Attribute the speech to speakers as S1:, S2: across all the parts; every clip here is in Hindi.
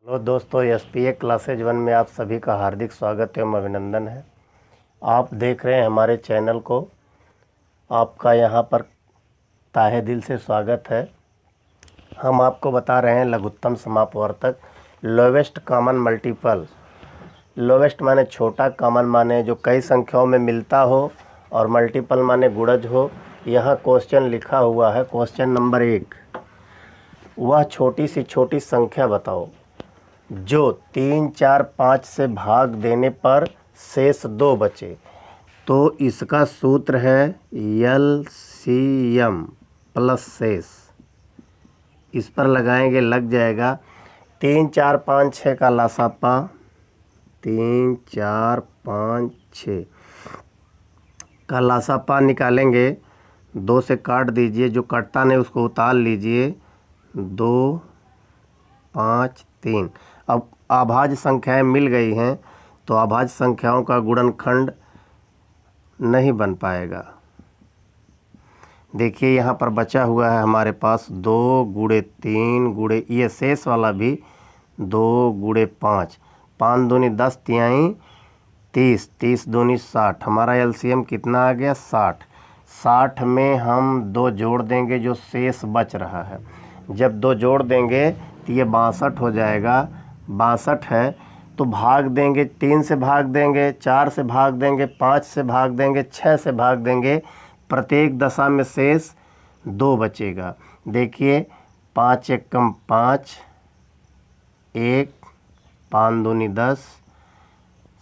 S1: हेलो दोस्तों, SPA क्लासेज 1 में आप सभी का हार्दिक स्वागत एवं अभिनंदन है। आप देख रहे हैं हमारे चैनल को। आपका यहाँ पर ताहे दिल से स्वागत है। हम आपको बता रहे हैं लघुत्तम समापवर्तक, लोवेस्ट कॉमन मल्टीपल। लोवेस्ट माने छोटा, कॉमन माने जो कई संख्याओं में मिलता हो, और मल्टीपल माने गुणज हो। यहाँ क्वेश्चन लिखा हुआ है, क्वेश्चन नंबर 1। वह छोटी सी छोटी संख्या बताओ जो 3, 4, 5 से भाग देने पर शेष 2 बचे। तो इसका सूत्र है LCM प्लस शेष। इस पर लगाएंगे, लग जाएगा 3, 4, 5, 6 का लासापा। 3, 4, 5, 6 का लासापा निकालेंगे। 2 से काट दीजिए, जो कटता नहीं उसको उतार लीजिए। 2, 5, 3। अब अभाज्य संख्याएं मिल गई हैं, तो अभाज्य संख्याओं का गुणनखंड नहीं बन पाएगा। देखिए यहाँ पर बचा हुआ है हमारे पास 2 गुणे 3 गुणे, ये शेष वाला भी 2 गुणे 5। 5 दूनी 10, तिहाई 30, 30 दूनी 60। हमारा LCM कितना आ गया? 60। 60 में हम 2 जोड़ देंगे, जो शेष बच रहा है। जब 2 जोड़ देंगे तो ये 62 हो जाएगा। 62 है तो भाग देंगे, 3 से भाग देंगे, 4 से भाग देंगे, 5 से भाग देंगे, 6 से भाग देंगे। प्रत्येक दशा में शेष 2 बचेगा। देखिए 5 एकम 5, 1, 5 दूनी 10,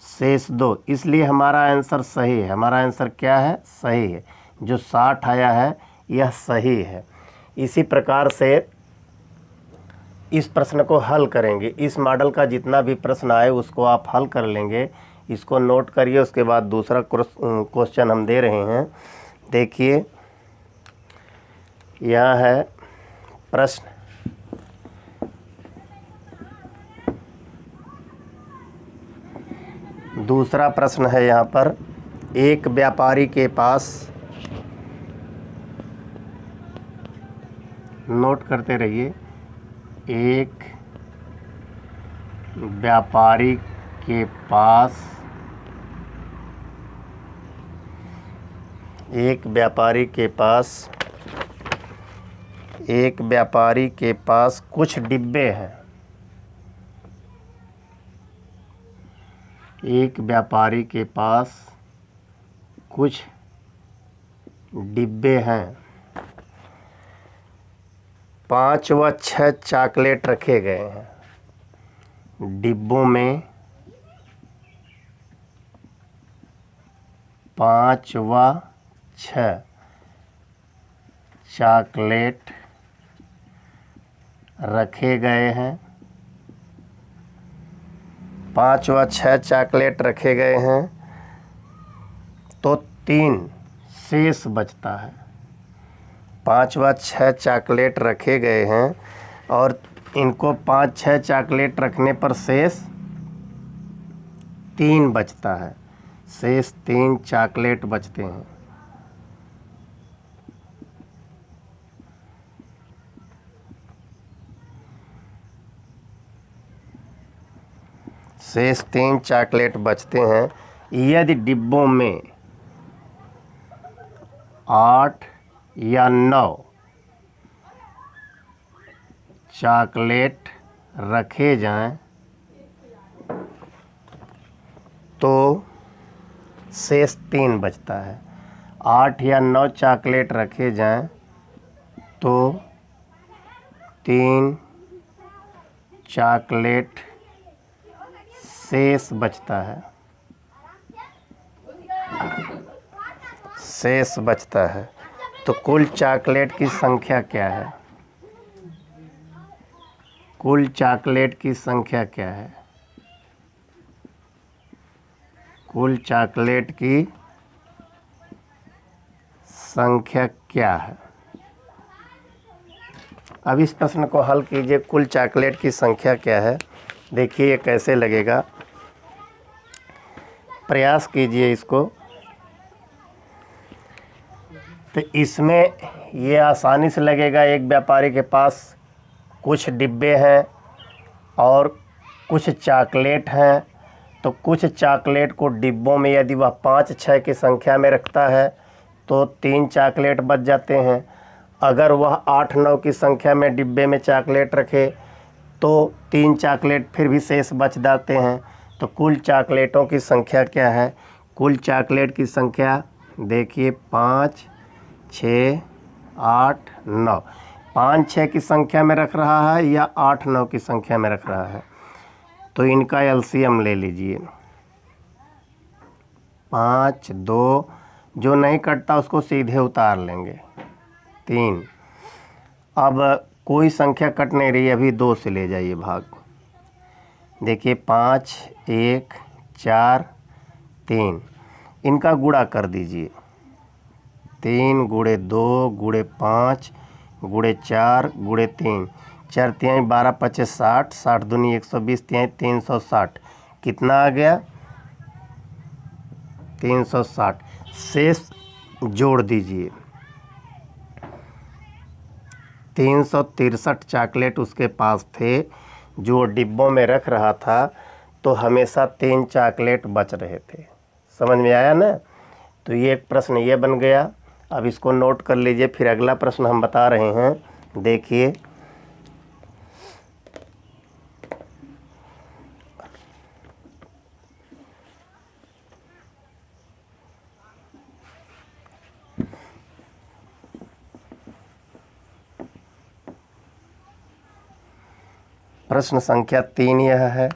S1: शेष 2। इसलिए हमारा आंसर सही है। हमारा आंसर क्या है? सही है। जो 60 आया है यह सही है। इसी प्रकार से इस प्रश्न को हल करेंगे। इस मॉडल का जितना भी प्रश्न आए उसको आप हल कर लेंगे। इसको नोट करिए। उसके बाद दूसरा क्वेश्चन हम दे रहे हैं। देखिए यह है प्रश्न। दूसरा प्रश्न है यहाँ पर, एक व्यापारी के पास, नोट करते रहिए, एक व्यापारी के पास, एक व्यापारी के पास, एक व्यापारी के पास कुछ डिब्बे हैं। एक व्यापारी के पास कुछ डिब्बे हैं। 5 व 6 चॉकलेट रखे गए हैं। डिब्बों में 5 व 6 चॉकलेट रखे गए हैं। 5 व 6 चॉकलेट रखे गए हैं, तो 3 शेष बचता है। 5 व 6 चॉकलेट रखे गए हैं और इनको 5, 6 चॉकलेट रखने पर शेष 3 बचता है। शेष 3 चॉकलेट बचते हैं। शेष 3 चॉकलेट बचते हैं। यदि डिब्बों में 8 या 9 चॉकलेट रखे जाएं, तो शेष 3 बचता है। 8 या 9 चॉकलेट रखे जाएं तो 3 चॉकलेट शेष बचता है। शेष बचता है। तो कुल चॉकलेट की संख्या क्या है? कुल चॉकलेट की संख्या क्या है? कुल चॉकलेट की संख्या क्या है? अब इस प्रश्न को हल कीजिए। कुल चॉकलेट की संख्या क्या है? देखिए ये कैसे लगेगा, प्रयास कीजिए इसको। तो इसमें ये आसानी से लगेगा। एक व्यापारी के पास कुछ डिब्बे हैं और कुछ चॉकलेट हैं, तो कुछ चॉकलेट को डिब्बों में यदि वह 5-6 की संख्या में रखता है तो 3 चॉकलेट बच जाते हैं। अगर वह 8-9 की संख्या में डिब्बे में चॉकलेट रखे तो 3 चॉकलेट फिर भी शेष बच जाते हैं। तो कुल चॉकलेटों की संख्या क्या है? कुल चॉकलेट की संख्या देखिए 5, 6, 8, 9। 5-6 की संख्या में रख रहा है या 8-9 की संख्या में रख रहा है? तो इनका एलसीएम ले लीजिए। 5, 2, जो नहीं कटता उसको सीधे उतार लेंगे 3। अब कोई संख्या कट नहीं रही, अभी 2 से ले जाइए भाग। देखिए 5, 1, 4, 3, इनका गुणा कर दीजिए। 3 गुणे 2 गुणे 5 गुणे 4 गुणे 3, 4 तिहाई 12 पचे 60, 60 दूनी 120 तिहाई 360। कितना आ गया? 360। शेष जोड़ दीजिए। 363 चॉकलेट उसके पास थे जो डिब्बों में रख रहा था, तो हमेशा 3 चॉकलेट बच रहे थे। समझ में आया ना? तो ये एक प्रश्न ये बन गया। अब इसको नोट कर लीजिए, फिर अगला प्रश्न हम बता रहे हैं। देखिए प्रश्न संख्या 3 यह है।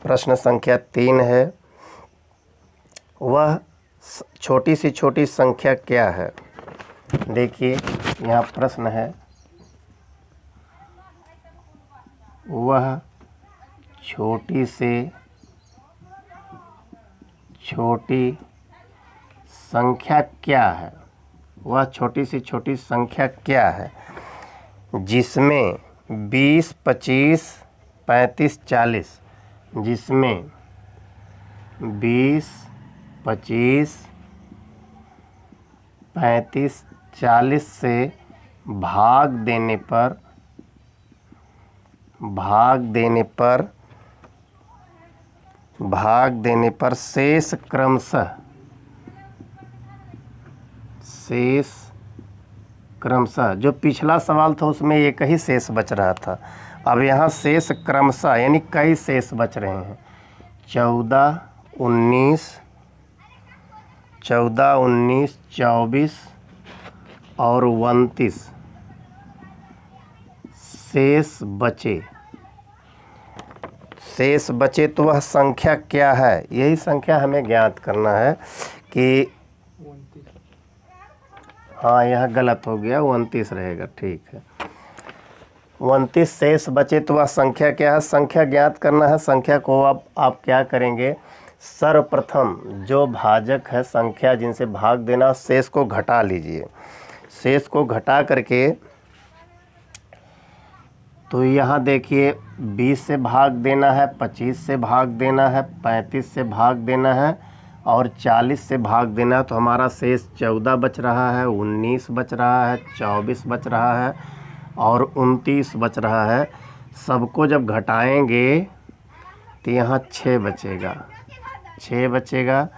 S1: प्रश्न संख्या 3 है, वह छोटी सी छोटी संख्या क्या है? देखिए यहाँ प्रश्न है, वह छोटी से छोटी संख्या क्या है? वह छोटी सी छोटी संख्या क्या है जिसमें 20, 25, 35, 40, जिसमें 20, 25, 35, 40 से भाग देने पर शेष क्रमशः जो पिछला सवाल था उसमें एक ही शेष बच रहा था, अब यहाँ शेष क्रमशः यानी कई शेष बच रहे हैं। 14, 19, 24 और 29 शेष बचे तो वह संख्या क्या है? यही संख्या हमें ज्ञात करना है कि हाँ यहाँ गलत हो गया, 29 रहेगा, ठीक है। 29 शेष बचे तो वह संख्या क्या है? संख्या ज्ञात करना है। संख्या को आप क्या करेंगे? सर्वप्रथम जो भाजक है संख्या जिनसे भाग देना, शेष को घटा लीजिए। शेष को घटा करके तो यहाँ देखिए 20 से भाग देना है, 25 से भाग देना है, 35 से भाग देना है और 40 से भाग देना है। तो हमारा शेष 14 बच रहा है, 19 बच रहा है, 24 बच रहा है और 29 बच रहा है। सबको जब घटाएंगे तो यहाँ 6 बचेगा, 6 बचेगा।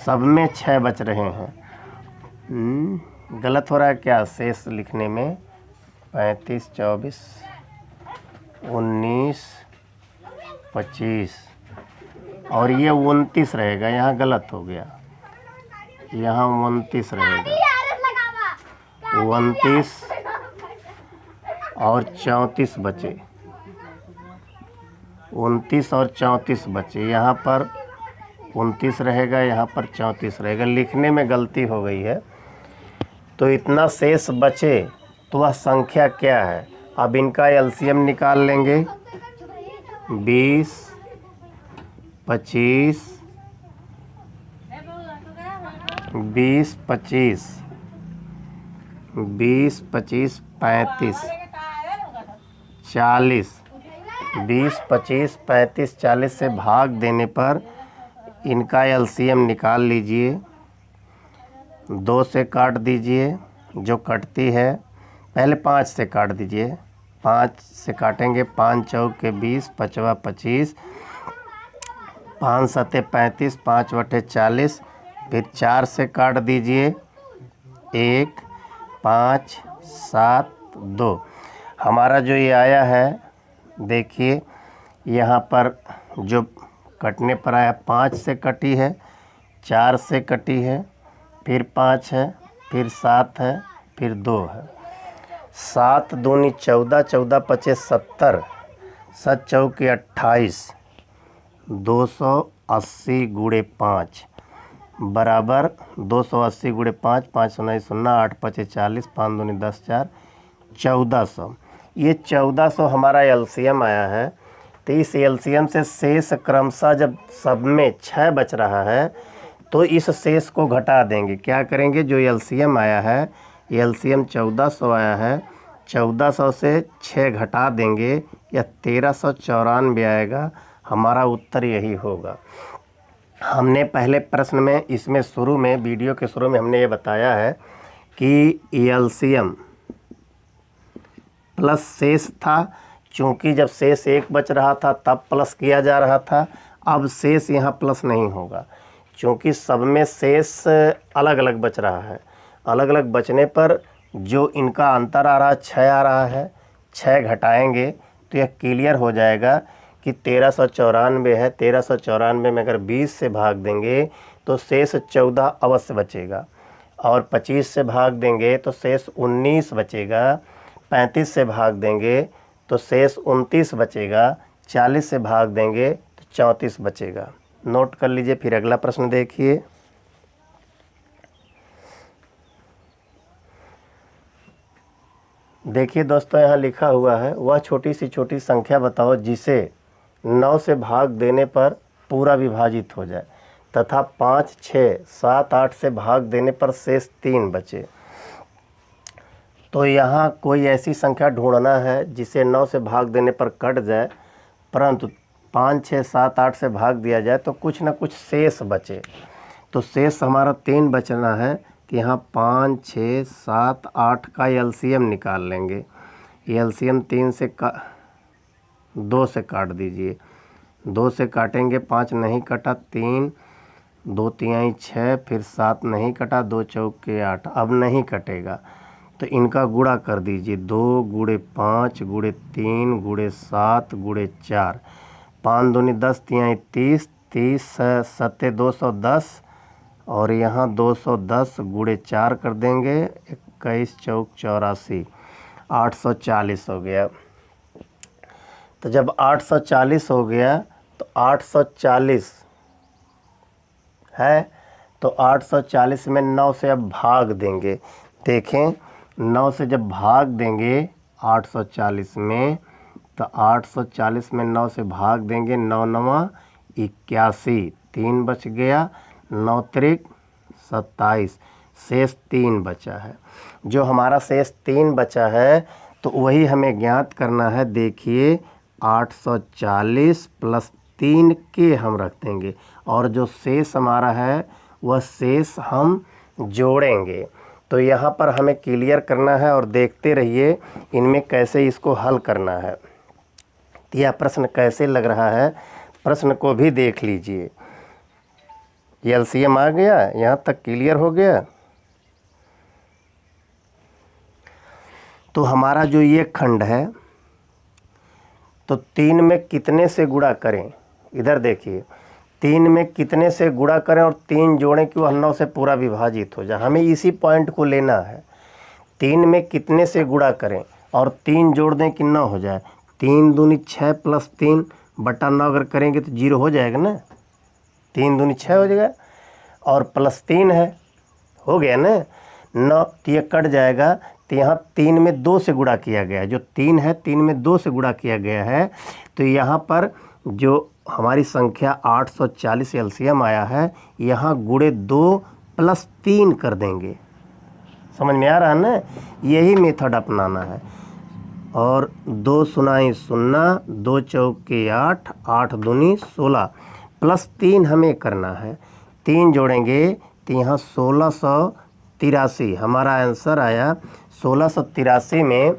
S1: सब में 6 बच रहे हैं। गलत हो रहा है क्या शेष लिखने में? 35, 24, 19, 25 और ये 29 रहेगा, यहाँ गलत हो गया, यहाँ 29 रहेगा। 29 और 34 बचे, 29 और 34 बचे, यहाँ पर 29 रहेगा, यहाँ पर 34 रहेगा। लिखने में गलती हो गई है। तो इतना शेष बचे तो वह संख्या क्या है? अब इनका एलसीएम निकाल लेंगे। 20, 25, 20, 25, 20, 25, 35, 40, 20, 25, 35, 40 से भाग देने पर इनका एलसीएम निकाल लीजिए। 2 से काट दीजिए, जो कटती है। पहले 5 से काट दीजिए, 5 से काटेंगे, 5 चौके 20, 5वां 25, 5 सते 35, 5 बटे 40। फिर 4 से काट दीजिए, 1, 5, 7, 2। हमारा जो ये आया है, देखिए यहाँ पर जो कटने पर आया, 5 से कटी है, 4 से कटी है, फिर 5 है, फिर 7 है, फिर 2 है। 7 दूनी 14, 14 पचे 70, 7 चौके 28, 280 गुणे 5 बराबर 280 गुणे 5, 5 सुनाई 0, 8 पचे 40, 5 दूनी 10, 4, 1400। ये 1400 हमारा एलसीएम आया है। तो इस एलसीएम से शेष क्रमशः जब सब में 6 बच रहा है तो इस शेष को घटा देंगे। क्या करेंगे, जो एलसीएम आया है, एलसीएम 1400 आया है, 1400 से 6 घटा देंगे, या 1394 आएगा। हमारा उत्तर यही होगा। हमने पहले प्रश्न में, इसमें शुरू में, वीडियो के शुरू में हमने ये बताया है कि एलसीएम प्लस शेष था। चूँकि जब शेष 1 बच रहा था तब प्लस किया जा रहा था, अब शेष यहाँ प्लस नहीं होगा, क्योंकि सब में शेष अलग अलग बच रहा है। अलग अलग बचने पर जो इनका अंतर आ रहा है, 6 आ रहा है, 6 घटाएंगे तो यह क्लियर हो जाएगा कि 1394 है। 1394 में अगर 20 से भाग देंगे तो शेष 14 अवश्य बचेगा, और 25 से भाग देंगे तो शेष 19 बचेगा, 35 से भाग देंगे तो शेष 29 बचेगा, 40 से भाग देंगे तो 34 बचेगा। नोट कर लीजिए। फिर अगला प्रश्न देखिए। देखिए दोस्तों, यहाँ लिखा हुआ है, वह छोटी सी छोटी संख्या बताओ जिसे 9 से भाग देने पर पूरा विभाजित हो जाए तथा 5, 6, 7, 8 से भाग देने पर शेष 3 बचे। तो यहाँ कोई ऐसी संख्या ढूंढना है जिसे 9 से भाग देने पर कट जाए, परंतु 5, 6, 7, 8 से भाग दिया जाए तो कुछ ना कुछ शेष बचे। तो शेष हमारा 3 बचना है। कि यहाँ 5, 6, 7, 8 का एलसीएम निकाल लेंगे। एलसीएम 3 से 2 से काट दीजिए, 2 से काटेंगे, 5 नहीं कटा, 3, 2 तिहाई 6, फिर 7 नहीं कटा, 2 चौके 8, अब नहीं कटेगा तो इनका गुणा कर दीजिए। 2 गुणे 5 गुणे 3 गुणे 7 गुणे 4, 5 दूनी 10, तिहाई 30, 30 सत्ते 210, और यहाँ 210 गुणे 4 कर देंगे, 21 चौक 84, 840 हो गया। तो जब 840 हो गया तो 840 है, तो 840 में 9 से अब भाग देंगे। देखें, 9 से जब भाग देंगे 840 में, तो 840 में 9 से भाग देंगे, 9 9 81, 3 बच गया, 9 त्रिक 27, शेष 3 बचा है। जो हमारा शेष 3 बचा है तो वही हमें ज्ञात करना है। देखिए 840 प्लस 3 के हम रख देंगे, और जो शेष हमारा है वह शेष हम जोड़ेंगे। तो यहाँ पर हमें क्लियर करना है, और देखते रहिए इनमें कैसे इसको हल करना है। यह प्रश्न कैसे लग रहा है, प्रश्न को भी देख लीजिए। एलसीएम आ गया, यहाँ तक क्लियर हो गया। तो हमारा जो ये खंड है, तो 3 में कितने से गुणा करें, इधर देखिए, 3 में कितने से गुणा करें और 3 जोड़ें कि वह 9 से पूरा विभाजित हो जाए। हमें इसी पॉइंट को लेना है। 3 में कितने से गुणा करें और 3 जोड़ दें कि 9 हो जाए। 3 दूनी 6 प्लस 3 बटा 9 अगर करेंगे तो 0 हो जाएगा ना, 3 दूनी 6 हो जाएगा, और प्लस 3 है, हो गया ना 9, तो ये कट जाएगा। तो यहाँ 3 में 2 से गुणा किया गया है, जो 3 है 3 में 2 से गुणा किया गया है। तो यहाँ पर जो हमारी संख्या 840 एलसीएम आया है, यहाँ गुणे 2 प्लस 3 कर देंगे। समझ में आ रहा है ना, यही मेथड अपनाना है। और 2 सुनाई 0, 2 चौके 8, 8 दूनी 16, प्लस 3 हमें करना है। 3 जोड़ेंगे तो यहाँ 1683 हमारा आंसर आया। 1683 में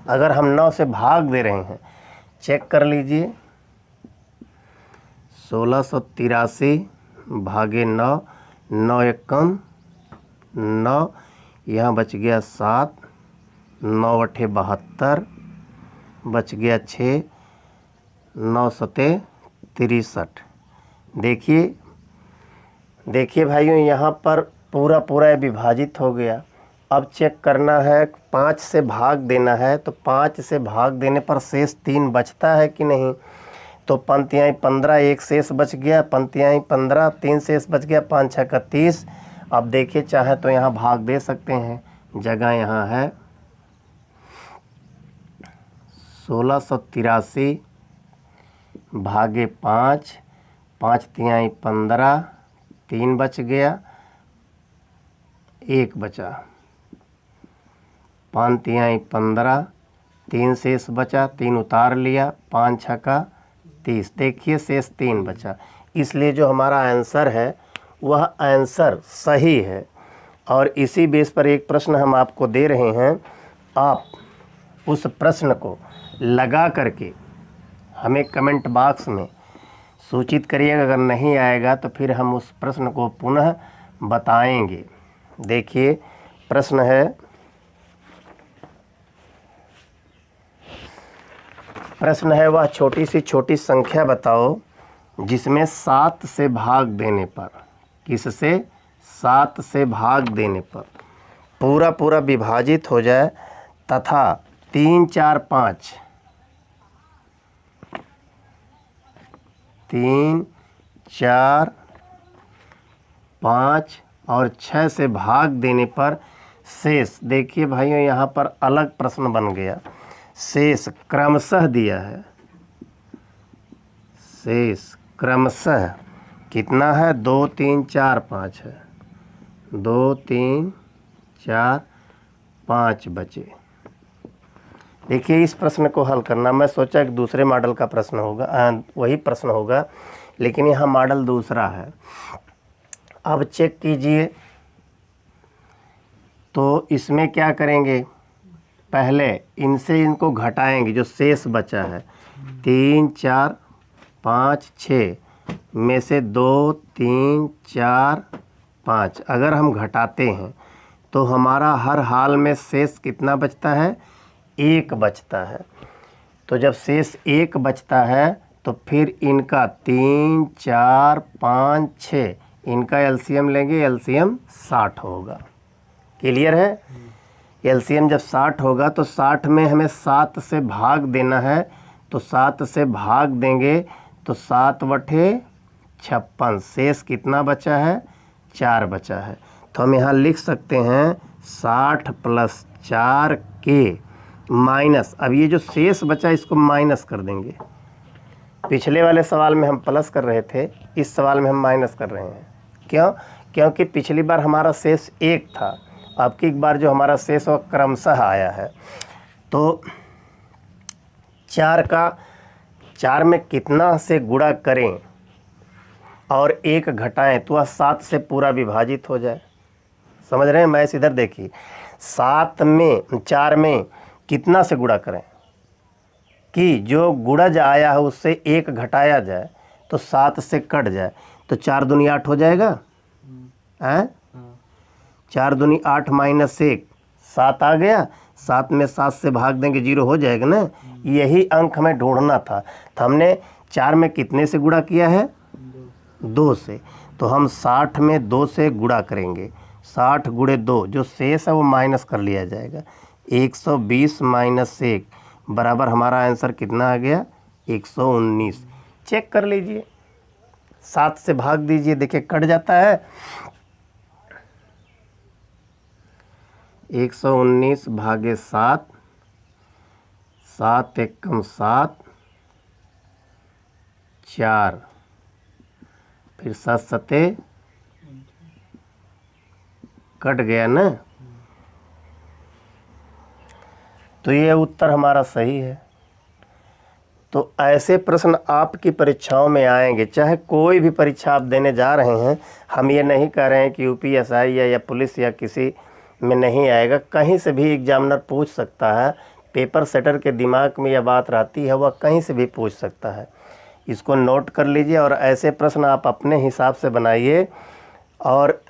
S1: अगर हम 9 से भाग दे रहे हैं, चेक कर लीजिए, 1683 भागे 9, 9 एकम 9, यहाँ बच गया 7, 9 अठे 72, बच गया 6, 9 सते 63। देखिए भाइयों, यहाँ पर पूरा पूरा विभाजित हो गया। अब चेक करना है, 5 से भाग देना है, तो 5 से भाग देने पर शेष 3 बचता है कि नहीं। तो पंक्तियाँ 15, एक शेष बच गया, पंक्तियाँ 15, 3 शेष बच गया, 5 6 का 30। अब देखिए, चाहे तो यहाँ भाग दे सकते हैं, जगह यहाँ है। 1683 भागे 5, 5 तिहाई 15, 3 बच गया, 1 बचा, 5 तिहाई 15, 3 शेष बचा, 3 उतार लिया, 5 6 का 30। देखिए शेष 3 बचा, इसलिए जो हमारा आंसर है वह आंसर सही है। और इसी बेस पर एक प्रश्न हम आपको दे रहे हैं, आप उस प्रश्न को लगा करके हमें कमेंट बॉक्स में सूचित करिएगा। अगर नहीं आएगा तो फिर हम उस प्रश्न को पुनः बताएंगे। देखिए प्रश्न है, वह छोटी सी छोटी संख्या बताओ जिसमें 7 से भाग देने पर, किससे 7 से भाग देने पर पूरा पूरा विभाजित हो जाए तथा 3 4 5 3 4 5 और 6 से भाग देने पर शेष। देखिए भाइयों, यहाँ पर अलग प्रश्न बन गया। शेष क्रमशः दिया है, शेष क्रमशः कितना है, 2 3 4 5 है, 2 3 4 5 बचे। देखिए इस प्रश्न को हल करना, मैं सोचा कि दूसरे मॉडल का प्रश्न होगा, वही प्रश्न होगा, लेकिन यहाँ मॉडल दूसरा है। अब चेक कीजिए, तो इसमें क्या करेंगे, पहले इनसे इनको घटाएंगे, जो शेष बचा है 3 4 5 6 में से 2 3 4 5 अगर हम घटाते हैं तो हमारा हर हाल में शेष कितना बचता है, 1 बचता है। तो जब शेष 1 बचता है तो फिर इनका 3 4 5 6 इनका एलसीएम लेंगे, एलसीएम 60 होगा। क्लियर है। एलसीएम जब 60 होगा तो 60 में हमें 7 से भाग देना है, तो 7 से भाग देंगे तो 7 बटे 56, शेष कितना बचा है, 4 बचा है। तो हम यहाँ लिख सकते हैं 60 + 4 के माइनस, अब ये जो शेष बचा इसको माइनस कर देंगे। पिछले वाले सवाल में हम प्लस कर रहे थे, इस सवाल में हम माइनस कर रहे हैं। क्यों? क्योंकि पिछली बार हमारा शेष 1 था, अब की बार जो हमारा शेष वो क्रमशः आया है। तो 4 में कितना से गुणा करें और 1 घटाएं तो वह 7 से पूरा विभाजित हो जाए। समझ रहे हैं? मैं इधर देखिए, 4 में कितना से गुणा करें कि जो गुणज आया है उससे 1 घटाया जाए तो 7 से कट जाए, तो 4 दूनी 8 हो जाएगा। हैं? 4 दूनी 8 माइनस 1 7 आ गया, 7 में 7 से भाग देंगे 0 हो जाएगा ना। यही अंक हमें ढूंढना था, तो हमने 4 में कितने से गुणा किया है, 2 से। तो हम 60 में 2 से गुणा करेंगे, 60 × 2, जो शेष है वो माइनस कर लिया जाएगा। 120 - 1 बराबर हमारा आंसर कितना आ गया, 119। चेक कर लीजिए, 7 से भाग दीजिए, देखिए कट जाता है। 119 भागे 7, 7 एकम 7, 4, फिर 7 सते कट गया ना। तो ये उत्तर हमारा सही है। तो ऐसे प्रश्न आपकी परीक्षाओं में आएंगे, चाहे कोई भी परीक्षा आप देने जा रहे हैं। हम ये नहीं कह रहे हैं कि यूपीएसआई या पुलिस या किसी में नहीं आएगा, कहीं से भी एग्जामिनर पूछ सकता है। पेपर सेटर के दिमाग में यह बात रहती है, वह कहीं से भी पूछ सकता है। इसको नोट कर लीजिए और ऐसे प्रश्न आप अपने हिसाब से बनाइए, और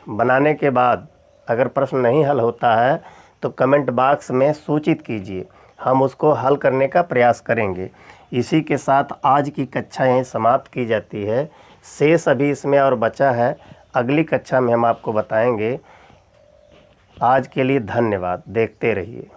S1: बनाने के बाद अगर प्रश्न नहीं हल होता है तो कमेंट बॉक्स में सूचित कीजिए, हम उसको हल करने का प्रयास करेंगे। इसी के साथ आज की कक्षा यहीं समाप्त की जाती है। शेष अभी इसमें और बचा है, अगली कक्षा में हम आपको बताएंगे। आज के लिए धन्यवाद, देखते रहिए।